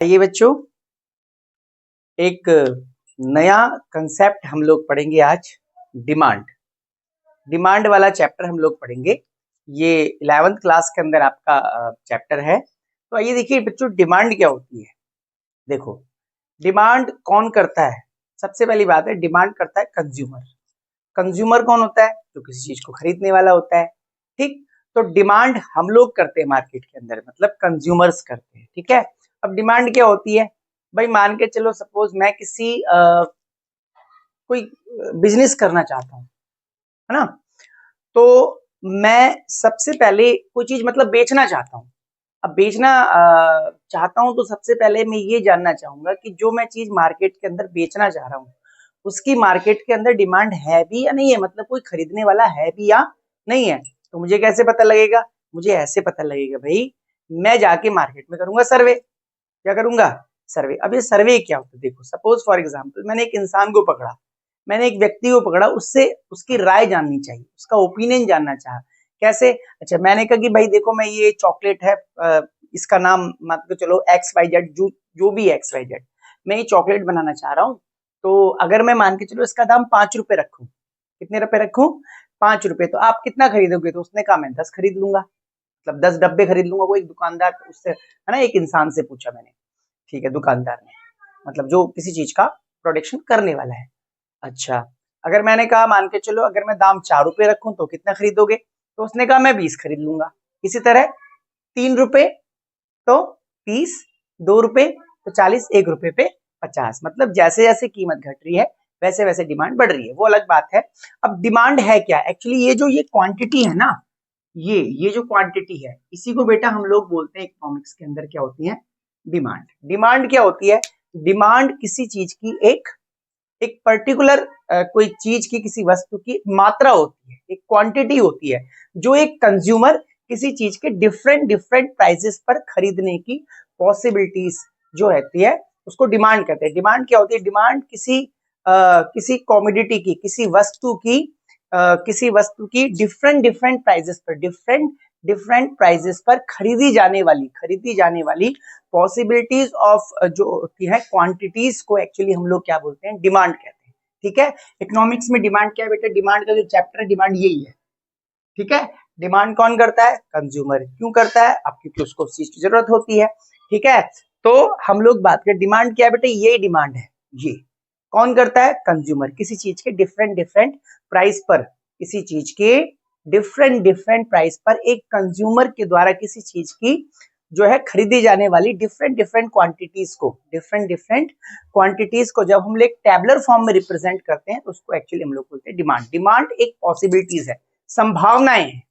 आइए बच्चों, एक नया कंसेप्ट हम लोग पढ़ेंगे आज। डिमांड डिमांड वाला चैप्टर हम लोग पढ़ेंगे। ये 11th क्लास के अंदर आपका चैप्टर है। तो आइए देखिए बच्चों, डिमांड क्या होती है। देखो, डिमांड कौन करता है? सबसे पहली बात है, डिमांड करता है कंज्यूमर। कंज्यूमर कौन होता है? जो किसी चीज को खरीदने वाला होता है। ठीक, तो डिमांड हम लोग करते हैं मार्केट के अंदर, मतलब कंज्यूमर्स करते हैं। ठीक है, अब डिमांड क्या होती है भाई? मान के चलो, सपोज मैं किसी कोई बिजनेस करना चाहता हूँ, है ना। तो मैं सबसे पहले कोई चीज मतलब बेचना चाहता हूँ। अब बेचना चाहता हूँ तो सबसे पहले मैं ये जानना चाहूंगा कि जो मैं चीज मार्केट के अंदर बेचना चाह रहा हूँ, उसकी मार्केट के अंदर डिमांड है भी या नहीं है, मतलब कोई खरीदने वाला है भी या नहीं है। तो मुझे कैसे पता लगेगा? मुझे ऐसे पता लगेगा भाई, मैं जाके मार्केट में करूंगा सर्वे। क्या करूंगा? सर्वे। अब ये सर्वे क्या होता है? देखो, सपोज फॉर एग्जांपल मैंने एक इंसान को पकड़ा, मैंने एक व्यक्ति को पकड़ा, उससे उसकी राय जाननी चाहिए, उसका ओपिनियन जानना चाहा। कैसे? अच्छा, मैंने कहा कि भाई देखो, मैं ये चॉकलेट है, इसका नाम मान के चलो एक्स वाई जेड, जो भी एक्स वाई जेड, मैं ये चॉकलेट बनाना चाह रहा हूँ। तो अगर मैं मान के चलो इसका दाम 5 रुपए रखूं, कितने रुपए रखूं? 5 रुपए। तो आप कितना खरीदोगे? तो उसने कहा मैं 10 खरीद लूंगा, मतलब 10 डब्बे खरीद लूंगा। वो एक दुकानदार उससे, है ना, एक इंसान से पूछा मैंने। ठीक है, दुकानदार ने, मतलब जो किसी चीज का प्रोडक्शन करने वाला है। अच्छा, अगर मैंने कहा मान के चलो, अगर मैं दाम 4 रुपए रखूं तो कितना खरीदोगे? तो उसने कहा मैं 20 खरीद लूंगा। इसी तरह 3 रुपए तो 30, 2 रुपए तो 40, 1 रुपए पे 50। मतलब जैसे जैसे कीमत घट रही है वैसे वैसे डिमांड बढ़ रही है, वो अलग बात है। अब डिमांड है क्या एक्चुअली? ये जो ये क्वांटिटी है ना, ये जो क्वांटिटी है, इसी को बेटा हम लोग बोलते हैं इकोनॉमिक्स के अंदर क्या होती है? डिमांड। डिमांड क्या होती है? डिमांड किसी चीज की एक एक पर्टिकुलर कोई चीज की, किसी वस्तु की मात्रा होती है, एक क्वांटिटी होती है, जो एक कंज्यूमर किसी चीज के डिफरेंट डिफरेंट प्राइसेस पर खरीदने की पॉसिबिलिटीज जो रहती है, उसको डिमांड कहते हैं। डिमांड क्या होती है? डिमांड किसी कॉमोडिटी की, किसी वस्तु की डिफरेंट डिफरेंट प्राइसेस पर, डिफरेंट डिफरेंट प्राइसेस पर खरीदी जाने वाली पॉसिबिलिटीज ऑफ जो होती है क्वांटिटीज को एक्चुअली हम लोग क्या बोलते हैं? डिमांड कहते हैं। ठीक है, इकोनॉमिक्स में डिमांड क्या है बेटा? डिमांड का जो चैप्टर है, डिमांड यही है। ठीक है, डिमांड कौन करता है? कंज्यूमर। क्यों करता है? अब क्योंकि उसको उस चीज की जरूरत होती है। ठीक है, तो हम लोग बात करें डिमांड क्या है बेटा? ये डिमांड है। ये कौन करता है? कंज्यूमर। किसी चीज के डिफरेंट डिफरेंट प्राइस पर, किसी चीज के डिफरेंट डिफरेंट प्राइस पर एक कंज्यूमर के द्वारा किसी चीज की जो है खरीदी जाने वाली डिफरेंट डिफरेंट क्वांटिटीज को जब हम लोग टैबुलर फॉर्म में रिप्रेजेंट करते हैं तो उसको एक्चुअली हम लोग बोलते हैं डिमांड। डिमांड एक पॉसिबिलिटीज है, संभावनाएं हैं।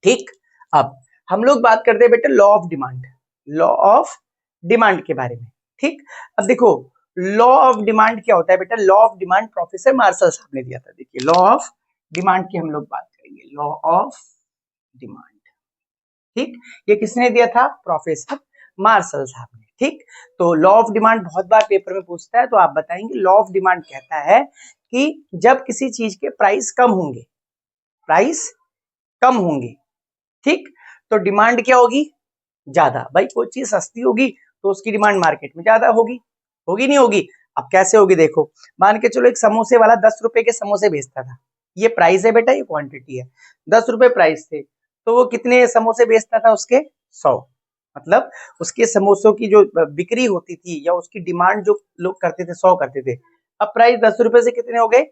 ठीक, अब हम लोग बात करते हैं बेटा law of demand, law of demand के बारे में। ठीक, अब देखो, लॉ ऑफ डिमांड क्या होता है बेटा? Law of demand professor Marshall साहब ने दिया था। देखिए, लॉ ऑफ डिमांड की हम लोग बात करेंगे, लॉ ऑफ डिमांड। ठीक, ये किसने दिया था? प्रोफेसर मार्शल साहब ने। ठीक, तो लॉ ऑफ डिमांड बहुत बार पेपर में पूछता है, तो आप बताएंगे लॉ ऑफ डिमांड कहता है कि जब किसी चीज के प्राइस कम होंगे, प्राइस कम होंगे, ठीक, तो डिमांड क्या होगी? ज्यादा। भाई कोई चीज सस्ती होगी तो उसकी डिमांड मार्केट में ज्यादा होगी, होगी नहीं होगी? अब कैसे होगी? देखो, मान के चलो एक समोसे वाला 10 रुपए के समोसे बेचता था। ये प्राइस है बेटा, ये क्वांटिटी है। 10 रुपए प्राइस थे, तो वो कितने समोसे बेचता था? उसके 100। मतलब उसके समोसों की जो बिक्री होती थी या उसकी डिमांड जो लोग करते थे, 100 करते थे। अब प्राइस 10 रुपए से कितने हो गए?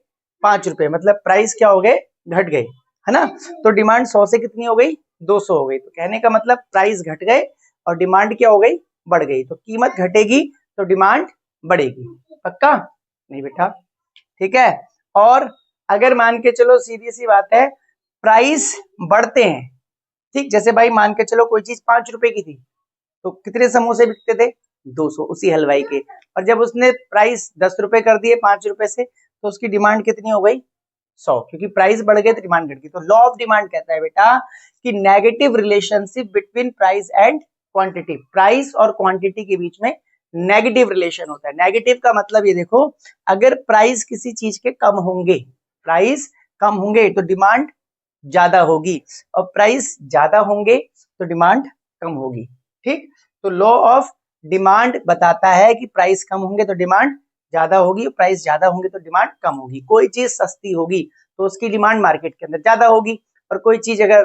5 रुपए। मतलब प्राइस क्या हो गए? घट गए, है ना। तो डिमांड 100 से कितनी हो गई? 200 हो गई। तो कहने का मतलब प्राइस घट गए और डिमांड क्या हो गई? बढ़ गई। तो कीमत घटेगी तो डिमांड बढ़ेगी। पक्का? नहीं बेटा। ठीक है, और अगर मान के चलो, सीधी सी बात है, प्राइस बढ़ते हैं, ठीक, जैसे भाई मान के चलो कोई चीज 5 रुपए की थी, तो कितने समोसे बिकते थे? 200 उसी हलवाई के। और जब उसने प्राइस 10 रुपए कर दिए 5 रुपए से, तो उसकी डिमांड कितनी हो गई? 100, क्योंकि प्राइस बढ़ गए तो डिमांड घट गई। तो लॉ ऑफ डिमांड कहता है बेटा कि negative relationship between price and quantity, price और क्वांटिटी के बीच में नेगेटिव रिलेशन होता है। नेगेटिव का मतलब ये देखो, अगर प्राइस किसी चीज के कम होंगे, प्राइस कम होंगे तो डिमांड ज्यादा होगी, और प्राइस ज्यादा होंगे तो डिमांड कम होगी। ठीक, तो लॉ ऑफ डिमांड बताता है कि प्राइस कम होंगे तो डिमांड ज्यादा होगी, प्राइस ज्यादा होंगे तो डिमांड कम होगी। कोई चीज सस्ती होगी तो उसकी डिमांड मार्केट के अंदर ज्यादा होगी, और कोई चीज अगर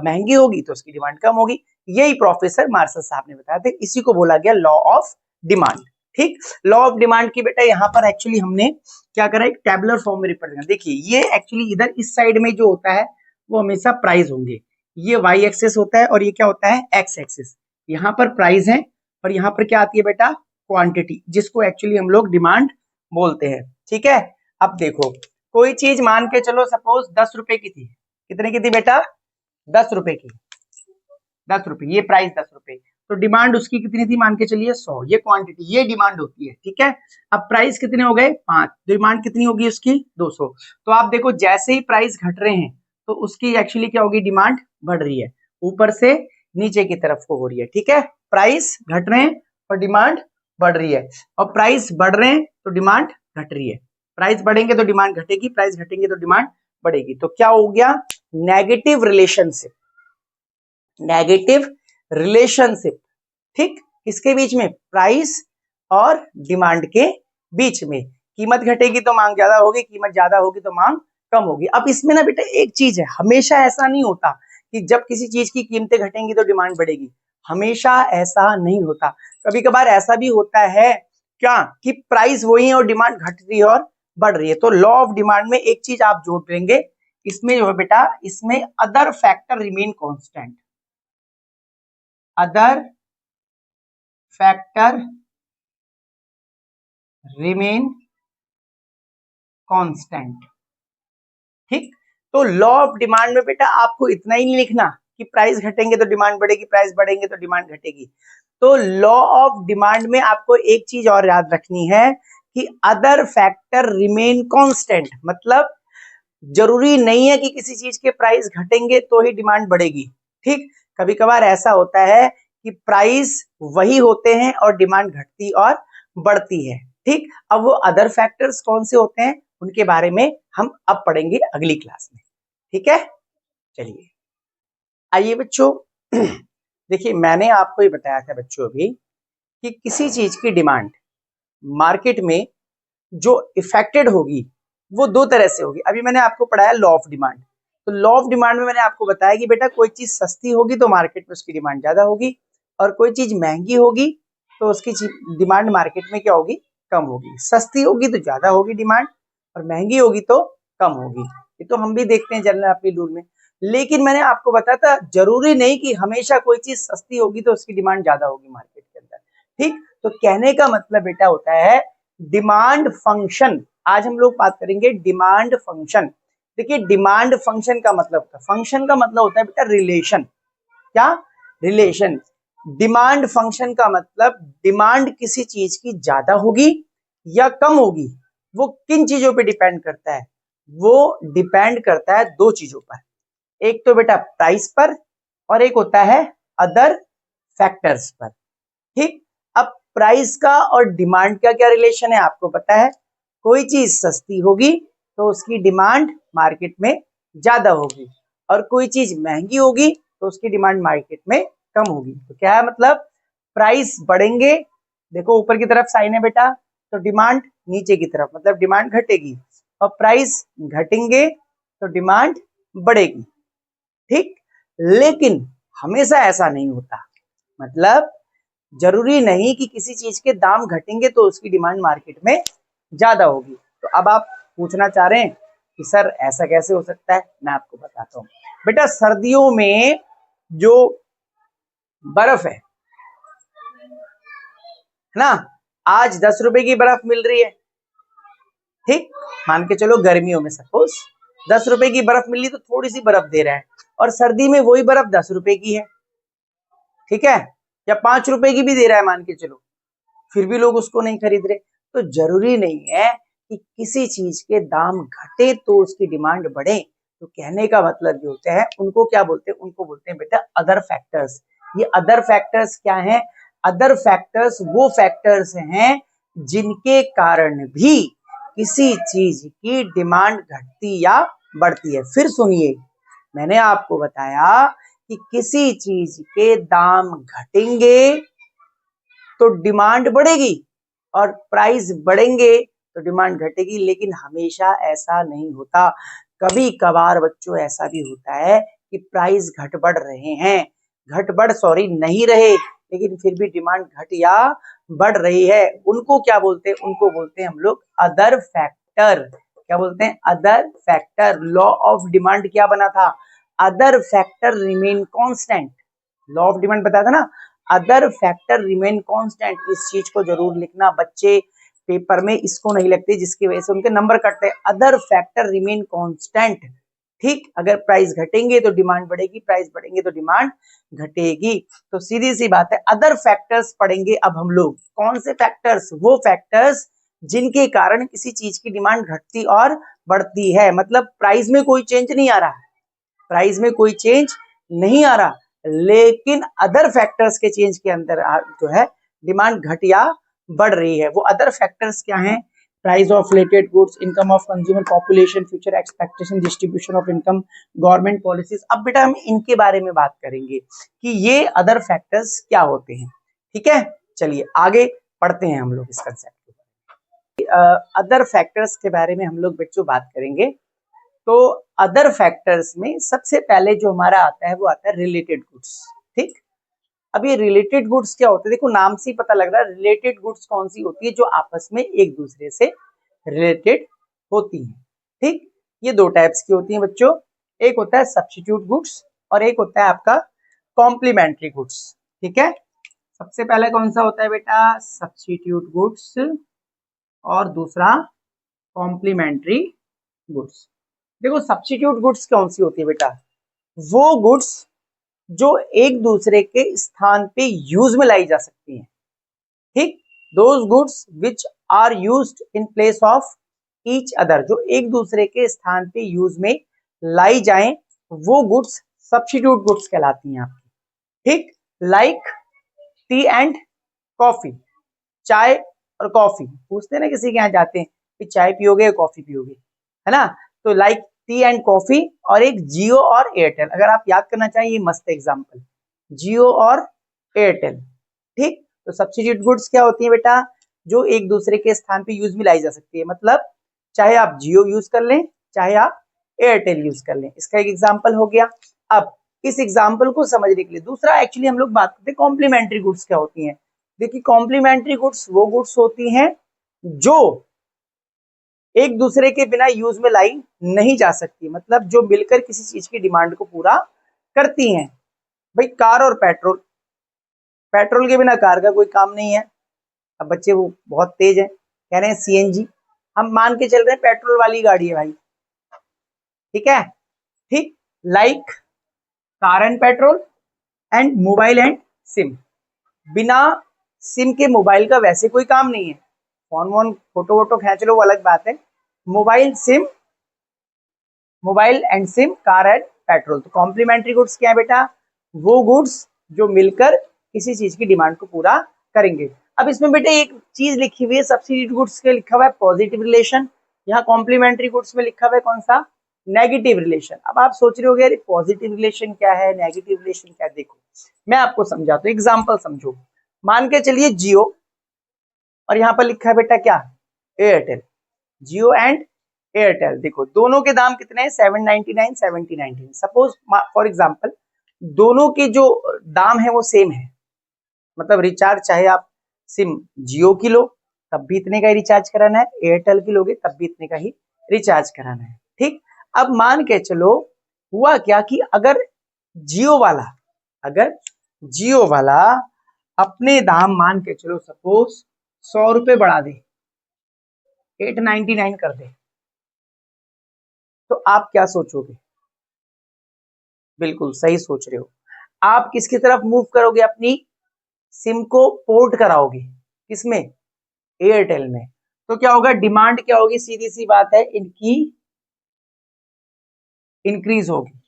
महंगी होगी तो उसकी डिमांड कम होगी। यही प्रोफेसर मार्शल साहब ने बताया था, इसी को बोला गया लॉ ऑफ डिमांड। ठीक, लॉ ऑफ डिमांड की बेटा यहाँ पर एक्चुअली हमने क्या करा, एक टेबुलर फॉर्म में रिप्रेजेंट। देखिए ये एक्चुअली इधर इस साइड में जो होता है वो हमेशा प्राइस होंगे, ये वाई एक्सेस होता है और ये क्या होता है एक्स एक्सेस। यहाँ पर प्राइस है और यहाँ पर क्या आती है बेटा क्वांटिटी, जिसको एक्चुअली हम लोग डिमांड बोलते हैं। ठीक है, अब देखो कोई चीज मान के चलो सपोज 10 रुपए की थी, कितने की थी बेटा 10 रुपए की, 10 रुपए, ये प्राइस 10 रुपए, तो डिमांड उसकी कितनी थी मान के चलिए 100, ये क्वांटिटी ये डिमांड होती है। ठीक है, अब प्राइस कितने हो गए 5, डिमांड कितनी होगी उसकी 200। तो आप देखो जैसे ही प्राइस घट रहे हैं तो उसकी एक्चुअली क्या होगी डिमांड बढ़ रही है, ऊपर से नीचे की तरफ को हो रही है। ठीक है, प्राइस घट रहे हैं और डिमांड बढ़ रही है, और प्राइस बढ़ रहे हैं तो डिमांड घट रही है। प्राइस बढ़ेंगे तो डिमांड घटेगी, प्राइस घटेंगे तो डिमांड बढ़ेगी। तो क्या हो गया नेगेटिव रिलेशनशिप, नेगेटिव रिलेशनशिप। ठीक, किसके बीच में, प्राइस और डिमांड के बीच में। कीमत घटेगी तो मांग ज्यादा होगी, कीमत ज्यादा होगी तो मांग कम होगी। अब इसमें ना बेटा एक चीज है, हमेशा ऐसा नहीं होता कि जब किसी चीज की कीमतें घटेंगी तो डिमांड बढ़ेगी, हमेशा ऐसा नहीं होता। कभी कभार ऐसा भी होता है क्या कि प्राइस वही है और डिमांड घट रही है और बढ़ रही है। तो लॉ ऑफ डिमांड में एक चीज आप जोड़ लेंगे, इसमें जो है बेटा इसमें other factor remain constant, other factor remain constant. ठीक, तो लॉ ऑफ डिमांड में बेटा आपको इतना ही नहीं लिखना कि प्राइस घटेंगे तो डिमांड बढ़ेगी, प्राइस बढ़ेंगे तो डिमांड घटेगी। तो लॉ ऑफ डिमांड में आपको एक चीज और याद रखनी है कि अदर फैक्टर रिमेन कांस्टेंट, मतलब जरूरी नहीं है कि किसी चीज के प्राइस घटेंगे तो ही डिमांड बढ़ेगी। ठीक, कभी कभार ऐसा होता है कि प्राइस वही होते हैं और डिमांड घटती और बढ़ती है। ठीक, अब वो अदर फैक्टर्स कौन से होते हैं उनके बारे में हम अब पढ़ेंगे अगली क्लास में। ठीक है, चलिए आइए बच्चों देखिए मैंने आपको ये बताया था बच्चों अभी कि किसी चीज की डिमांड मार्केट में जो इफेक्टेड होगी वो दो तरह से होगी। अभी मैंने आपको पढ़ाया लॉ ऑफ डिमांड, तो लॉ ऑफ डिमांड में मैंने आपको बताया कि बेटा कोई चीज सस्ती होगी तो मार्केट में उसकी डिमांड ज्यादा होगी, और कोई चीज महंगी होगी तो उसकी डिमांड मार्केट में क्या होगी कम होगी। सस्ती होगी तो ज्यादा होगी डिमांड और महंगी होगी तो कम होगी। ये तो हम भी देखते हैं जनरल अपनी रूल में। लेकिन मैंने आपको बताया था जरूरी नहीं कि हमेशा कोई चीज सस्ती होगी तो उसकी डिमांड ज्यादा होगी मार्केट के अंदर। ठीक, तो कहने का मतलब बेटा होता है डिमांड फंक्शन। आज हम लोग बात करेंगे डिमांड फंक्शन। देखिए डिमांड फंक्शन का मतलब होता है, फंक्शन का मतलब होता है बेटा रिलेशन। क्या रिलेशन, डिमांड फंक्शन का मतलब डिमांड किसी चीज की ज्यादा होगी या कम होगी, वो किन चीजों पे डिपेंड करता है, वो डिपेंड करता है दो चीजों पर, एक तो बेटा प्राइस पर और एक होता है अदर फैक्टर्स पर। ठीक, अब प्राइस का और डिमांड का क्या रिलेशन है आपको पता है, कोई चीज सस्ती होगी तो उसकी डिमांड मार्केट में ज्यादा होगी, और कोई चीज महंगी होगी तो उसकी डिमांड मार्केट में कम होगी। तो क्या है मतलब प्राइस बढ़ेंगे, देखो ऊपर की तरफ साइन है बेटा, तो डिमांड नीचे की तरफ मतलब डिमांड घटेगी, और प्राइस घटेंगे तो डिमांड बढ़ेगी। ठीक, लेकिन हमेशा ऐसा नहीं होता, मतलब जरूरी नहीं कि किसी चीज के दाम घटेंगे तो उसकी डिमांड मार्केट में ज्यादा होगी। तो अब आप पूछना चाह रहे हैं कि सर ऐसा कैसे हो सकता है, मैं आपको बताता हूँ। बेटा सर्दियों में जो बर्फ है ना, आज 10 रुपए की बर्फ मिल रही है। ठीक, मान के चलो गर्मियों में सपोज 10 रुपए की बर्फ मिली तो थोड़ी सी बर्फ दे रहा है, और सर्दी में वही बर्फ 10 रुपए की है। ठीक है, या 5 रुपए की भी दे रहा है मान के चलो, फिर भी लोग उसको नहीं खरीद रहे। तो जरूरी नहीं है कि किसी चीज के दाम घटे तो उसकी डिमांड बढ़े। तो कहने का मतलब जो होता है उनको क्या बोलते हैं, उनको बोलते हैं बेटा अदर फैक्टर्स। ये अदर फैक्टर्स क्या हैं, अदर फैक्टर्स वो फैक्टर्स हैं जिनके कारण भी किसी चीज की डिमांड घटती या बढ़ती है। फिर सुनिए, मैंने आपको बताया कि किसी चीज के दाम घटेंगे तो डिमांड बढ़ेगी, और प्राइस बढ़ेंगे तो डिमांड घटेगी। लेकिन हमेशा ऐसा नहीं होता, कभी कभार बच्चों ऐसा भी होता है कि प्राइस घट बढ़ रहे हैं, नहीं रहे, लेकिन फिर भी डिमांड घट या बढ़ रही है। उनको क्या बोलते हैं? उनको बोलते हैं हम लोग अदर फैक्टर। क्या बोलते हैं? Other factor. Law of demand क्या बना था? Other factor remain constant. Law of demand बताया था ना, अदर फैक्टर रिमेन कांस्टेंट। इस चीज को जरूर लिखना बच्चे, पेपर में इसको नहीं लगते जिसकी वजह से उनके नंबर कटते हैं। अदर फैक्टर रिमेन कांस्टेंट, ठीक। अगर प्राइस घटेंगे तो डिमांड बढ़ेगी, प्राइस बढ़ेंगे तो डिमांड घटेगी। तो सीधी सी बात है, अदर फैक्टर्स पढ़ेंगे अब हम लोग। कौन से फैक्टर्स? वो फैक्टर्स जिनके कारण किसी चीज की डिमांड घटती और बढ़ती है। मतलब प्राइस में कोई चेंज नहीं आ रहा, प्राइस में कोई चेंज नहीं आ रहा, लेकिन अदर फैक्टर्स के चेंज के अंदर जो है डिमांड घट या बढ़ रही है। वो अदर फैक्टर्स क्या हैं? Price of related goods, income of consumer, population, future expectation, distribution of income, government policies. अब बेटा हम इनके बारे में बात करेंगे कि ये अदर फैक्टर्स क्या होते हैं। ठीक है, चलिए आगे पढ़ते हैं हम लोग इस कंसेप्ट के। अदर फैक्टर्स के बारे में हम लोग बच्चों बात करेंगे। तो अदर फैक्टर्स में सबसे पहले जो हमारा आता है वो आता है रिलेटेड गुड्स। ठीक, अब ये रिलेटेड गुड्स क्या होते हैं? देखो नाम से ही पता लग रहा है रिलेटेड गुड्स कौन सी होती है, जो आपस में एक दूसरे से रिलेटेड होती हैं। ठीक, ये दो टाइप्स की होती हैं बच्चों, एक होता है सब्स्टिट्यूट गुड्स और एक होता है आपका कॉम्प्लीमेंट्री गुड्स। ठीक है, सबसे पहले कौन सा होता है बेटा? सब्स्टिट्यूट गुड्स, और दूसरा कॉम्प्लीमेंट्री गुड्स। देखो सब्स्टिट्यूट गुड्स कौन सी होती है बेटा? वो गुड्स जो एक दूसरे के स्थान पे यूज में लाई जा सकती हैं। ठीक, those goods which are used in place of each other, जो एक दूसरे के स्थान पे यूज में लाई जाएं, वो गुड्स सब्स्टिट्यूट गुड्स कहलाती हैं आपकी। ठीक, लाइक टी एंड कॉफी, चाय और कॉफी। पूछते हैं ना किसी के यहाँ जाते हैं कि चाय पियोगे या कॉफी पियोगे, है ना? तो लाइक टी एंड कॉफी, और एक जियो और एयरटेल। अगर आप याद करना चाहिए, ये मस्त एग्जांपल, जियो और एयरटेल। ठीक, तो सब्स्टिट्यूट गुड्स क्या होती है बेटा? जो एक दूसरे के स्थान पे यूज में लाई जा सकती है। मतलब चाहे आप जियो यूज कर लें, चाहे आप एयरटेल यूज कर लें। इसका एक एग्जाम्पल हो गया। अब इस एग्जाम्पल को समझने के लिए दूसरा एक्चुअली हम लोग बात करते हैं कॉम्प्लीमेंट्री गुड्स क्या होती हैं। देखिए कॉम्प्लीमेंट्री गुड्स वो गुड्स होती हैं जो एक दूसरे के बिना यूज में लाई नहीं जा सकती, मतलब जो मिलकर किसी चीज की डिमांड को पूरा करती हैं। भाई कार और पेट्रोल, पेट्रोल के बिना कार का कोई काम नहीं है। अब बच्चे वो बहुत तेज हैं, कह रहे हैं सीएनजी, हम मान के चल रहे हैं पेट्रोल वाली गाड़ी है भाई। ठीक है, ठीक, like car and petrol and mobile and SIM. बिना सिम के मोबाइल का वैसे कोई काम नहीं है। फोन वोन फोटो वोटो खींच लो वो अलग बात है, mobile SIM, mobile and SIM, car and petrol. तो कॉम्प्लीमेंट्री गुड्स क्या है बेटा? वो गुड्स जो मिलकर किसी चीज की डिमांड को पूरा करेंगे। अब इसमें बेटे एक चीज लिखी हुई है, सब्स्टिट्यूट गुड्स के लिखा हुआ है पॉजिटिव रिलेशन, यहाँ कॉम्प्लीमेंट्री गुड्स में लिखा हुआ है कौन सा? Negative relation. अब आप सोच रहे हो यार पॉजिटिव रिलेशन क्या है, नेगेटिव रिलेशन क्या है? देखो मैं आपको समझाता हूँ, एग्जाम्पल समझो। मान के चलिए जियो, और यहाँ पर लिखा है बेटा क्या? एयरटेल। जियो एंड एयरटेल, देखो दोनों के दाम कितने हैं? 799 7099। सपोज फॉर एग्जांपल दोनों के जो दाम है वो सेम है, मतलब रिचार्ज चाहे आप सिम जियो की लो तब भी इतने का ही रिचार्ज कराना है, एयरटेल की लोगे तब भी इतने का ही रिचार्ज कराना है। ठीक, अब मान के चलो हुआ क्या कि अगर जियो वाला अपने दाम मान के चलो सपोज 100 रुपए बढ़ा दे, 899 कर दे, तो आप क्या सोचोगे? बिल्कुल सही सोच रहे हो, आप किसकी तरफ मूव करोगे? अपनी सिम को पोर्ट कराओगे, किसमें? एयरटेल में। तो क्या होगा? डिमांड क्या होगी? सीधी सी बात है, इनकी इंक्रीज होगी।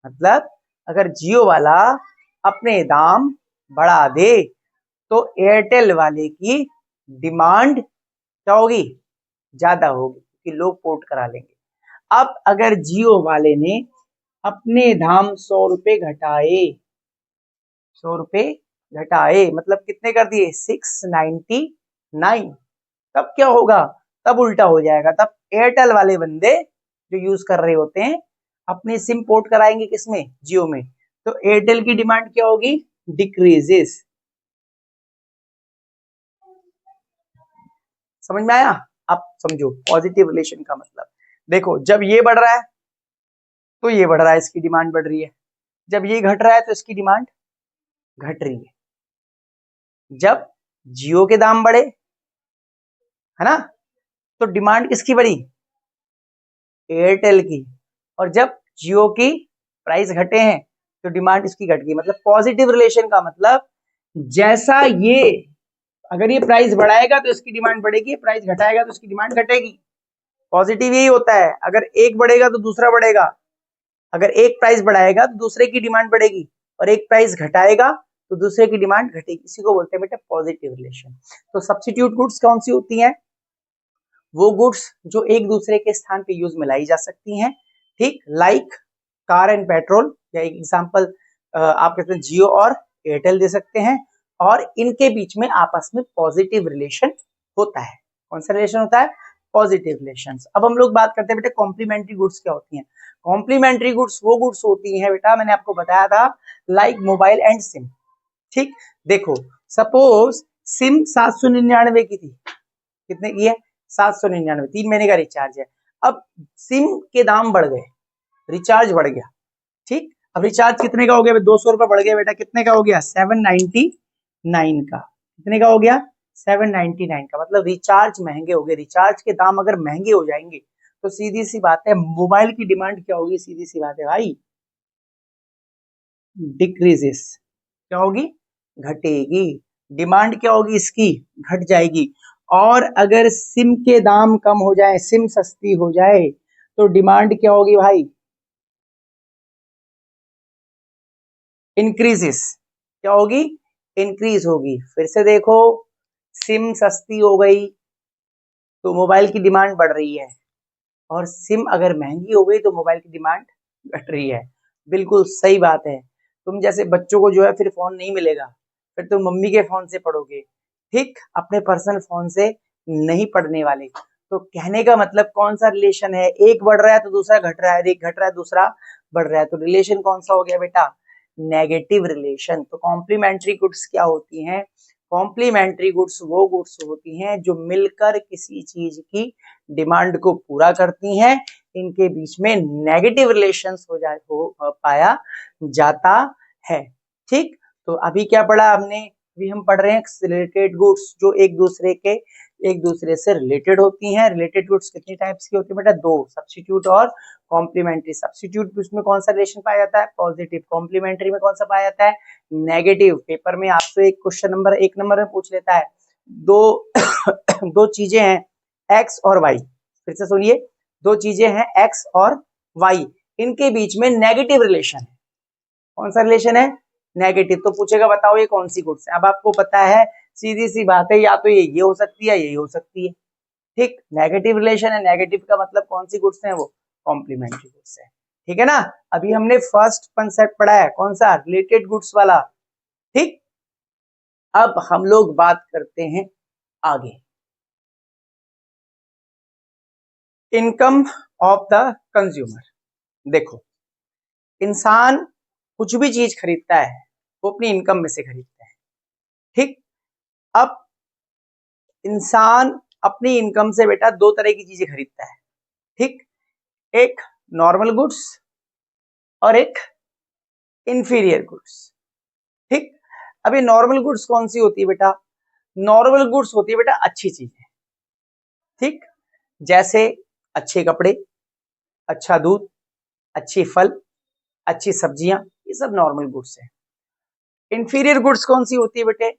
मतलब अगर जियो वाला अपने दाम बढ़ा दे तो एयरटेल वाले की डिमांड क्या होगी? ज्यादा होगी, क्योंकि लोग पोर्ट करा लेंगे। अब अगर जियो वाले ने अपने दाम 100 रुपए घटाए, 100 रुपए घटाए, मतलब कितने कर दिए 699। तब क्या होगा, तब उल्टा हो जाएगा, तब एयरटेल वाले बंदे जो यूज कर रहे होते हैं अपने सिम पोर्ट कराएंगे किसमें, जियो में, तो एयरटेल की डिमांड क्या होगी, डिक्रीजेस। समझ में आया? अब समझो पॉजिटिव रिलेशन का मतलब, देखो जब ये बढ़ रहा है तो ये बढ़ रहा है, इसकी डिमांड बढ़ रही है, जब ये घट रहा है तो इसकी डिमांड घट रही है। जब जियो के दाम बढ़े, है ना, तो डिमांड किसकी बढ़ी, एयरटेल की, और जब जियो की प्राइस घटे हैं तो डिमांड इसकी घट गई। मतलब पॉजिटिव रिलेशन का मतलब, जैसा ये, अगर ये प्राइस बढ़ाएगा तो इसकी डिमांड बढ़ेगी, प्राइस घटाएगा तो इसकी डिमांड घटेगी। पॉजिटिव यही होता है, अगर एक बढ़ेगा तो दूसरा बढ़ेगा, अगर एक प्राइस बढ़ाएगा तो दूसरे की डिमांड बढ़ेगी, और एक प्राइस घटाएगा तो दूसरे की डिमांड घटेगी। इसी को बोलते हैं बेटा पॉजिटिव रिलेशन। तो सब्स्टिट्यूट गुड्स कौन सी होती हैं, वो गुड्स जो एक दूसरे के स्थान पे यूज में लाई जा सकती हैं, ठीक, लाइक कार एंड पेट्रोल, या एक एग्जांपल आप कहते हैं जियो और एयरटेल दे सकते हैं, और इनके बीच में आपस में पॉजिटिव रिलेशन होता है। कौन सा रिलेशन होता है, पॉजिटिव रिलेशन। अब हम लोग बात करते हैं बेटा कॉम्प्लीमेंट्री गुड्स क्या होती हैं। कॉम्प्लीमेंट्री गुड्स वो गुड्स होती हैं बेटा, मैंने आपको बताया था, लाइक मोबाइल एंड सिम। ठीक, देखो सपोज सिम 799 की थी, कितने की है, 799, 3 महीने का रिचार्ज है। अब सिम के दाम बढ़ गए, रिचार्ज बढ़ गया, ठीक, अब रिचार्ज कितने का हो गया, 200 रुपए बढ़ गया बेटा, कितने का हो गया, 799 का, कितने का हो गया, 799 का, मतलब रिचार्ज महंगे हो गए। रिचार्ज के दाम अगर महंगे हो जाएंगे तो सीधी सी बात है मोबाइल की डिमांड क्या होगी, सीधी सी बात है भाई, डिक्रीजेस, क्या होगी, घटेगी। डिमांड क्या होगी इसकी, घट जाएगी। और अगर सिम के दाम कम हो जाए, सिम सस्ती हो जाए, तो डिमांड क्या होगी भाई, इंक्रीजेस, क्या होगी, इंक्रीज होगी। फिर से देखो, सिम सस्ती हो गई तो मोबाइल की डिमांड बढ़ रही है, और सिम अगर महंगी हो गई तो मोबाइल की डिमांड घट रही है। बिल्कुल सही बात है। तुम जैसे बच्चों को जो है फिर फोन नहीं मिलेगा, फिर तुम मम्मी के फोन से पढ़ोगे, ठीक, अपने पर्सनल फोन से नहीं पढ़ने वाले। तो कहने का मतलब कौन सा रिलेशन है, एक बढ़ रहा है तो दूसरा घट रहा है, एक घट रहा है दूसरा बढ़ रहा है, तो रिलेशन कौन सा हो गया बेटा, नेगेटिव रिलेशन। तो कॉम्प्लीमेंट्री गुड्स क्या होती हैं, कॉम्प्लीमेंट्री गुड्स वो गुड्स होती हैं जो मिलकर किसी चीज की डिमांड को पूरा करती हैं, इनके बीच में नेगेटिव रिलेशंस हो पाया जाता है। ठीक, तो अभी क्या पढ़ा हमने, अभी हम पढ़ रहे हैं रिलेटेड गुड्स जो एक दूसरे से रिलेटेड होती हैं। रिलेटेड गुड्स कितनी टाइप्स की होती है बेटा, दो, सब्स्टिट्यूट और कॉम्प्लीमेंट्री। सब्स्टिट्यूट उसमें कौन सा रिलेशन पाया जाता है, पॉजिटिव। कॉम्प्लीमेंट्री में कौन सा पाया जाता है, नेगेटिव। पेपर में आपसे एक क्वेश्चन नंबर 1 नंबर में पूछ लेता है, दो दो चीजें हैं एक्स और वाई, फिर से सुनिए, दो चीजें हैं एक्स और वाई, इनके बीच में नेगेटिव रिलेशन है। कौन सा रिलेशन है, नेगेटिव। तो पूछेगा बताओ ये कौन सी गुड्स है। अब आपको पता है, सीधी सी बात है, या तो ये हो सकती है, यही हो सकती है। ठीक, नेगेटिव रिलेशन है, नेगेटिव का मतलब कौन सी गुड्स है, वो कॉम्प्लीमेंट्री गुड्स है। ठीक है ना, अभी हमने फर्स्ट कंसेप्ट पढ़ा है, कौन सा, रिलेटेड गुड्स वाला। ठीक, अब हम लोग बात करते हैं आगे, इनकम ऑफ द कंज्यूमर। देखो, इंसान कुछ भी चीज खरीदता है वो अपनी इनकम में से खरीदता है। ठीक, अब इंसान अपनी इनकम से बेटा दो तरह की चीजें खरीदता है। ठीक, एक नॉर्मल गुड्स और एक इंफीरियर गुड्स। ठीक, अभी नॉर्मल गुड्स कौन सी होती है बेटा, नॉर्मल गुड्स होती है बेटा अच्छी चीजें। ठीक, जैसे अच्छे कपड़े, अच्छा दूध, अच्छी फल, अच्छी सब्जियां, ये सब नॉर्मल गुड्स है। इंफीरियर गुड्स कौन सी होती है बेटे,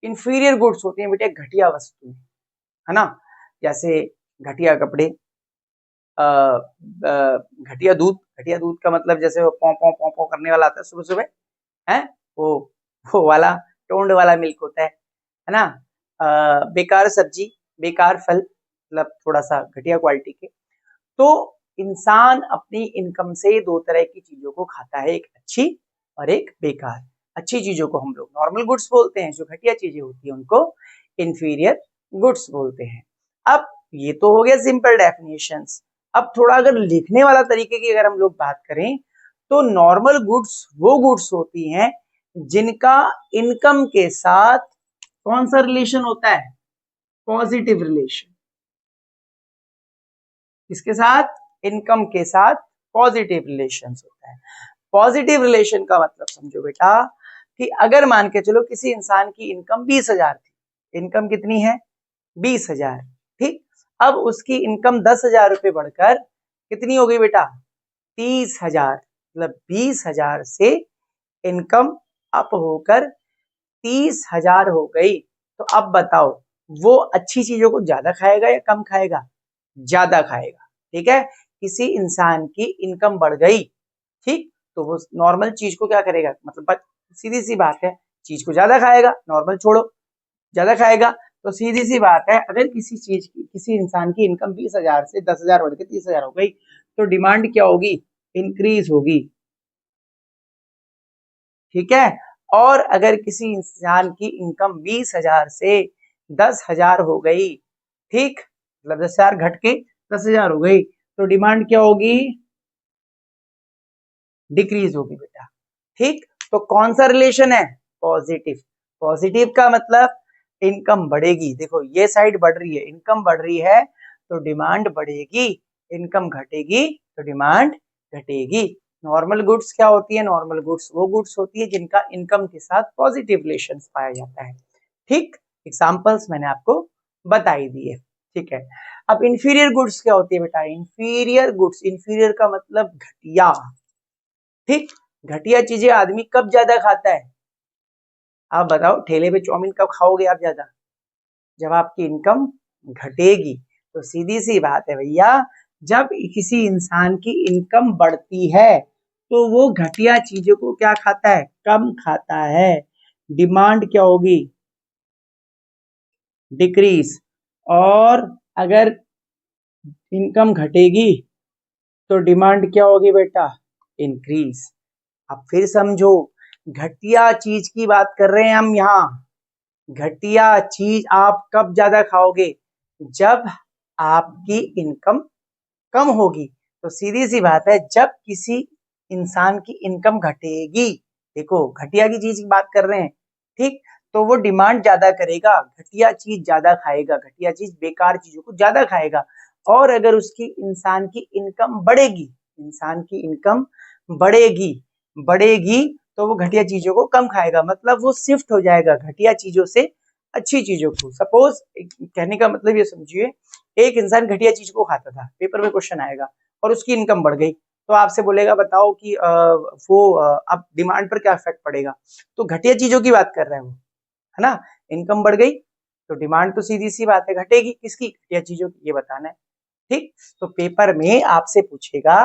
इंफीरियर गुड्स होती है बेटे घटिया वस्तुएं, है ना, जैसे घटिया कपड़े, घटिया दूध। घटिया दूध का मतलब जैसे वो पौ पौ पौ पौ करने वाला आता है सुबह सुबह, है वो वो वाला टोंड वाला मिल्क होता है ना। बेकार सब्जी, बेकार फल, मतलब थोड़ा सा घटिया क्वालिटी के। तो इंसान अपनी इनकम से दो तरह की चीजों को खाता है, एक अच्छी और एक बेकार। अच्छी चीजों को हम लोग नॉर्मल गुड्स बोलते हैं, जो घटिया चीजें होती हैं उनको इंफीरियर गुड्स बोलते हैं। अब ये तो हो गया सिंपल डेफिनेशंस। अब थोड़ा अगर लिखने वाला तरीके की अगर हम लोग बात करें तो नॉर्मल गुड्स वो गुड्स होती हैं जिनका इनकम के साथ कौन सा रिलेशन होता है, पॉजिटिव रिलेशन। इसके साथ इनकम के साथ पॉजिटिव रिलेशन होता है। पॉजिटिव रिलेशन का मतलब समझो बेटा कि अगर मान के चलो किसी इंसान की इनकम 20,000 थी, इनकम कितनी है 20,000, ठीक। अब उसकी इनकम 10,000 रुपये बढ़कर कितनी हो गई बेटा 30,000, मतलब 20,000 से इनकम अप होकर 30,000 हो गई। तो अब बताओ वो अच्छी चीजों को ज्यादा खाएगा या कम खाएगा, ज्यादा खाएगा, ठीक है। किसी इंसान की इनकम बढ़ गई, ठीक, तो वो नॉर्मल चीज को क्या करेगा, मतलब सीधी सी बात है चीज को ज्यादा खाएगा, नॉर्मल छोड़ो ज्यादा खाएगा। तो सीधी सी बात है अगर किसी चीज की किसी इंसान की इनकम 20,000 से 10,000 बढ़ के 30,000 हो गई तो डिमांड क्या होगी, इंक्रीज होगी, ठीक है। और अगर किसी इंसान की इनकम 20,000 से 10,000 हो गई, ठीक, मतलब 10,000 घट के 10,000 हो गई तो डिमांड क्या होगी, डिक्रीज होगी बेटा, ठीक। तो कौन सा रिलेशन है, पॉजिटिव। पॉजिटिव का मतलब इनकम बढ़ेगी, देखो ये साइड बढ़ रही है, इनकम बढ़ रही है तो डिमांड बढ़ेगी, इनकम घटेगी तो डिमांड घटेगी। नॉर्मल गुड्स क्या होती है, नॉर्मल गुड्स वो गुड्स होती है जिनका इनकम के साथ पॉजिटिव रिलेशन पाया जाता है, ठीक। एग्जाम्पल्स मैंने आपको बता ही दिए, ठीक है। अब इंफीरियर गुड्स क्या होती है बेटा, इंफीरियर गुड्स, इंफीरियर का मतलब घटिया, ठीक। घटिया चीजें आदमी कब ज्यादा खाता है, आप बताओ ठेले पे चाउमीन कब खाओगे आप ज्यादा, जब आपकी इनकम घटेगी। तो सीधी सी बात है भैया, जब किसी इंसान की इनकम बढ़ती है तो वो घटिया चीजों को क्या खाता है, कम खाता है, डिमांड क्या होगी, डिक्रीज। और अगर इनकम घटेगी तो डिमांड क्या होगी बेटा, इंक्रीज। अब फिर समझो, घटिया चीज की बात कर रहे हैं हम यहाँ, घटिया चीज आप कब ज्यादा खाओगे, जब आपकी इनकम कम होगी। तो सीधी सी बात है जब किसी इंसान की इनकम घटेगी, देखो घटिया की चीज की बात कर रहे हैं, ठीक, तो वो डिमांड ज्यादा करेगा, घटिया चीज ज्यादा खाएगा, घटिया चीज बेकार चीजों को ज्यादा खाएगा। और अगर उसकी इंसान की इनकम बढ़ेगी, इंसान की इनकम बढ़ेगी बढ़ेगी तो वो घटिया चीजों को कम खाएगा, मतलब वो शिफ्ट हो जाएगा घटिया चीजों से अच्छी चीजों को। सपोज कहने का मतलब ये समझिए, एक इंसान घटिया चीज को खाता था, पेपर में क्वेश्चन आएगा और उसकी इनकम बढ़ गई, तो आपसे बोलेगा बताओ कि वो अब डिमांड पर क्या इफेक्ट पड़ेगा। तो घटिया चीजों की बात कर रहे हैं वो, है ना, इनकम बढ़ गई तो डिमांड तो सीधी सी बात है घटेगी, किसकी, घटिया चीजों की, ये बताना है, ठीक। तो पेपर में आपसे पूछेगा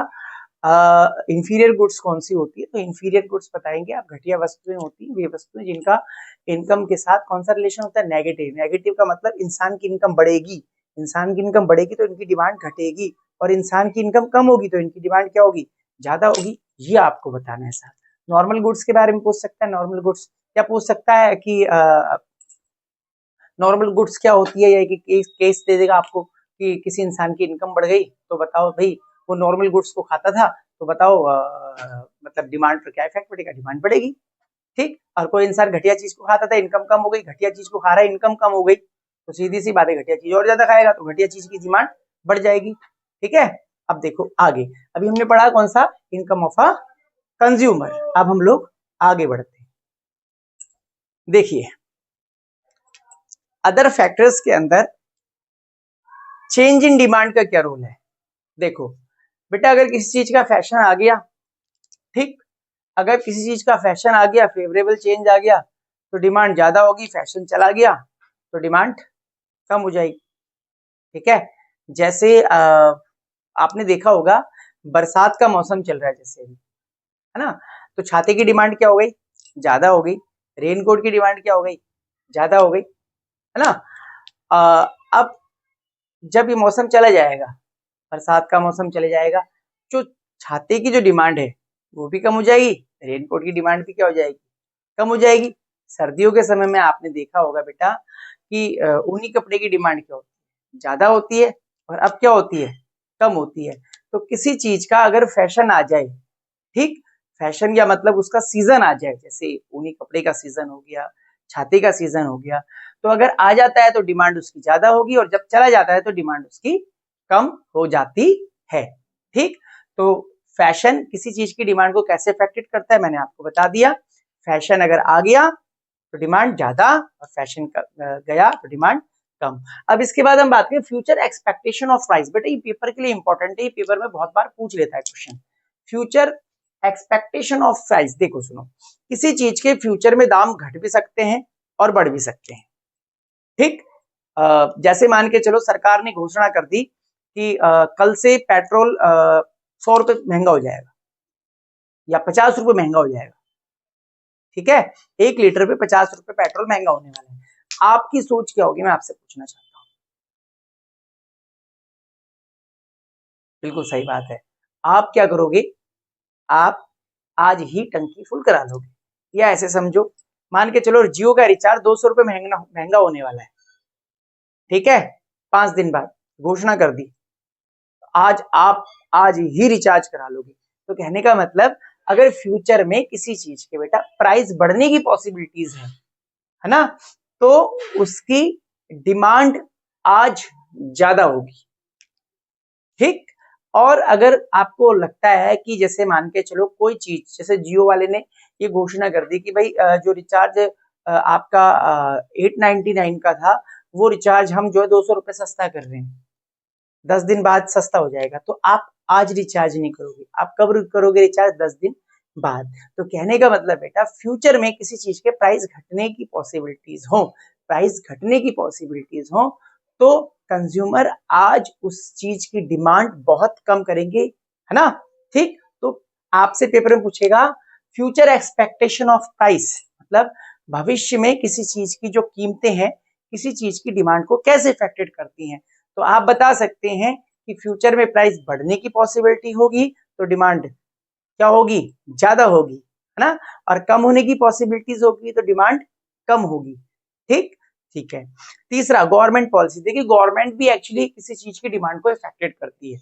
इंफीरियर गुड्स कौन सी होती है, तो इंफीरियर गुड्स बताएंगे आप, घटिया वस्तुएं होती हैं वे वस्तुएं जिनका इनकम के साथ कौन सा रिलेशन होता है, नेगेटिव। नेगेटिव का मतलब इंसान की इनकम बढ़ेगी, इंसान की इनकम बढ़ेगी तो इनकी डिमांड घटेगी, और इंसान की इनकम कम होगी तो इनकी डिमांड क्या होगी, ज्यादा होगी। ये आपको बताना है साथ। नॉर्मल गुड्स के बारे में पूछ सकता है, नॉर्मल गुड्स क्या पूछ सकता है कि नॉर्मल गुड्स क्या होती है, या कि केस दे देगा आपको कि किसी इंसान की इनकम बढ़ गई तो बताओ भाई वो नॉर्मल गुड्स को खाता था, तो बताओ मतलब डिमांड पर क्या इफेक्ट पड़ेगा, डिमांड बढ़ेगी, ठीक। और कोई इंसान घटिया चीज को खाता था, इनकम कम हो गई, घटिया चीज को खा रहा है, इनकम कम हो गई, तो सीधी सी बात है घटिया चीज और ज्यादा खाएगा तो घटिया चीज की डिमांड बढ़ जाएगी, ठीक है। अब देखो आगे, अभी हमने पढ़ा कौन सा, इनकम ऑफ अ कंज्यूमर। अब हम लोग आगे बढ़ते हैं, देखिए अदर फैक्टर्स के अंदर चेंज इन डिमांड का क्या रोल है। देखो बेटा अगर किसी चीज का फैशन आ गया, ठीक, अगर किसी चीज का फैशन आ गया, फेवरेबल चेंज आ गया तो डिमांड ज्यादा होगी, फैशन चला गया तो डिमांड कम हो जाएगी, ठीक है। जैसे आपने देखा होगा बरसात का मौसम चल रहा है जैसे अभी, है ना, तो छाते की डिमांड क्या हो गई, ज्यादा हो गई, रेनकोट की डिमांड क्या हो गई, ज्यादा हो गई, है ना। अब जब ये मौसम चला जाएगा, बरसात का मौसम चले जाएगा, जो छाते की जो डिमांड है वो भी कम हो जाएगी, रेनकोट की डिमांड भी क्या हो जाएगी, कम हो जाएगी। सर्दियों के समय में आपने देखा होगा बेटा कि ऊनी कपड़े की डिमांड क्या होती है, ज्यादा होती है, और अब क्या होती है, कम होती है। तो किसी चीज का अगर फैशन आ जाए, ठीक, फैशन या मतलब उसका सीजन आ जाए, जैसे ऊनी कपड़े का सीजन हो गया, छाते का सीजन हो गया, तो अगर आ जाता है तो डिमांड उसकी ज्यादा होगी, और जब चला जाता है तो डिमांड उसकी कम हो जाती है। ठीक, तो फैशन किसी चीज की डिमांड को कैसे अफेक्टेड करता है मैंने आपको बता दिया। फैशन अगर आ गया तो डिमांड ज्यादा, और फैशन गया तो डिमांड कम। अब इसके बाद हम बात करें फ्यूचर एक्सपेक्टेशन ऑफ प्राइस। बेटा ये पेपर के लिए इंपॉर्टेंट है, ये पेपर में बहुत बार पूछ लेता है question. Future expectation of price, देखो सुनो, किसी चीज के फ्यूचर में दाम घट भी सकते हैं और बढ़ भी सकते हैं। ठीक, जैसे मान के चलो सरकार ने घोषणा कर दी कि कल से पेट्रोल 100 रुपए महंगा हो जाएगा या 50 रुपए महंगा हो जाएगा। ठीक है, 1 लीटर पे 50 रुपए पेट्रोल महंगा होने वाला है। आपकी सोच क्या होगी, मैं आपसे पूछना चाहता हूँ। बिल्कुल सही बात है। आप क्या करोगे, आप आज ही टंकी फुल करा लोगे, या ऐसे समझो, मान के चलो जियो का रिचार्ज 200 रुपए महंगा महंगा होने वाला है। ठीक है, 5 दिन बाद घोषणा कर दी, आज आप आज ही रिचार्ज करा लोगे। तो कहने का मतलब अगर फ्यूचर में किसी चीज के बेटा प्राइस बढ़ने की पॉसिबिलिटीज है ना, तो उसकी डिमांड आज ज्यादा होगी। ठीक, और अगर आपको लगता है कि जैसे मान के चलो कोई चीज, जैसे जियो वाले ने ये घोषणा कर दी कि भाई जो रिचार्ज आपका 899 का था, वो रिचार्ज हम जो है 200 रुपए सस्ता कर रहे हैं, 10 दिन बाद सस्ता हो जाएगा, तो आप आज रिचार्ज नहीं करोगे, आप कब करोगे रिचार्ज, 10 दिन बाद। तो कहने का मतलब बेटा फ्यूचर में किसी चीज के प्राइस घटने की पॉसिबिलिटीज हो, प्राइस घटने की पॉसिबिलिटीज हो, तो कंज्यूमर आज उस चीज की डिमांड बहुत कम करेंगे, है ना। ठीक, तो आपसे पेपर में पूछेगा फ्यूचर एक्सपेक्टेशन ऑफ प्राइस, मतलब भविष्य में किसी चीज की जो कीमतें हैं, किसी चीज की डिमांड को कैसे इफेक्टेड करती हैं। तो आप बता सकते हैं कि फ्यूचर में प्राइस बढ़ने की पॉसिबिलिटी होगी तो डिमांड क्या होगी, ज्यादा होगी, है ना, और कम होने की पॉसिबिलिटीज होगी तो डिमांड कम होगी। ठीक, ठीक है। तीसरा, गवर्नमेंट पॉलिसी। देखिए गवर्नमेंट भी एक्चुअली किसी चीज की डिमांड को इफेक्टेड करती है।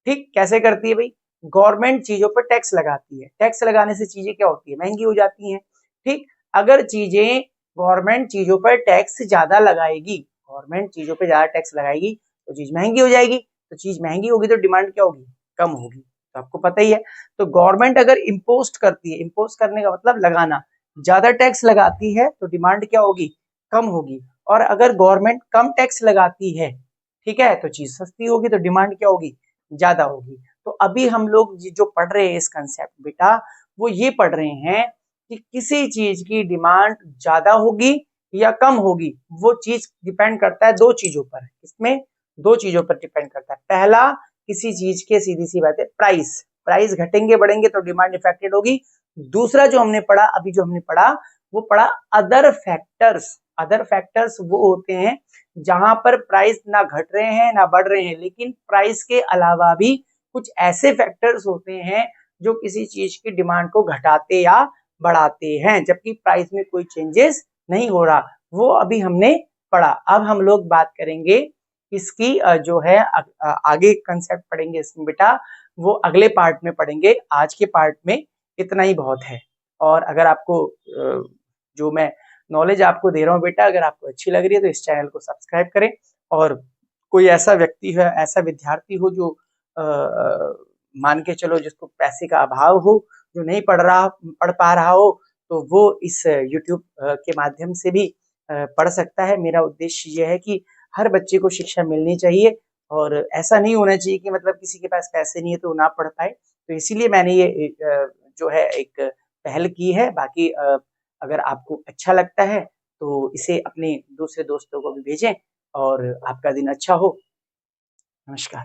ठीक, कैसे करती है भाई, गवर्नमेंट चीजों पर टैक्स लगाती है, टैक्स लगाने से चीजें क्या होती है, महंगी हो जाती हैं। ठीक, अगर चीजें, गवर्नमेंट चीजों पर टैक्स ज्यादा लगाएगी, गवर्नमेंट चीजों पर ज्यादा टैक्स लगाएगी तो चीज महंगी हो जाएगी, तो चीज महंगी होगी तो डिमांड क्या होगी, कम होगी। तो आपको पता ही है। तो गवर्नमेंट अगर इम्पोस्ट करती है, इम्पोस्ट करने का मतलब लगाना, ज्यादा टैक्स लगाती है तो डिमांड क्या होगी, कम होगी। और अगर गवर्नमेंट कम टैक्स लगाती है, ठीक है, तो चीज सस्ती होगी तो डिमांड क्या होगी, ज्यादा होगी। तो अभी हम लोग जो पढ़ रहे हैं इस कंसेप्ट बेटा, वो ये पढ़ रहे हैं कि किसी चीज की डिमांड ज्यादा होगी या कम होगी, वो चीज डिपेंड करता है दो चीजों पर। इसमें दो चीजों पर डिपेंड करता है। पहला, किसी चीज के, सीधी सी बात है, प्राइस, प्राइस घटेंगे बढ़ेंगे तो डिमांड इफेक्टेड होगी। दूसरा जो हमने पढ़ा, अभी जो हमने पढ़ा, वो पढ़ा अदर फैक्टर्स। अदर फैक्टर्स वो होते हैं जहां पर प्राइस ना घट रहे हैं ना बढ़ रहे हैं, लेकिन प्राइस के अलावा भी कुछ ऐसे फैक्टर्स होते हैं जो किसी चीज की डिमांड को घटाते या बढ़ाते हैं, जबकि प्राइस में कोई चेंजेस नहीं हो रहा। वो अभी हमने पढ़ा। अब हम लोग बात करेंगे इसकी जो है आगे कंसेप्ट पढ़ेंगे इसमें बेटा, वो अगले पार्ट में पढ़ेंगे। आज के पार्ट में इतना ही बहुत है। और अगर आपको जो मैं नॉलेज आपको दे रहा हूँ बेटा, अगर आपको अच्छी लग रही है तो इस चैनल को सब्सक्राइब करें। और कोई ऐसा व्यक्ति है, ऐसा विद्यार्थी हो जो मान के चलो जिसको पैसे का अभाव हो, जो नहीं पढ़ पा रहा हो, तो वो इस यूट्यूब के माध्यम से भी पढ़ सकता है। मेरा उद्देश्य ये है कि हर बच्चे को शिक्षा मिलनी चाहिए, और ऐसा नहीं होना चाहिए कि मतलब किसी के पास पैसे नहीं है तो ना पढ़ पाए। तो इसीलिए मैंने ये जो है एक पहल की है। बाकी अगर आपको अच्छा लगता है तो इसे अपने दूसरे दोस्तों को भी भेजें, और आपका दिन अच्छा हो। नमस्कार।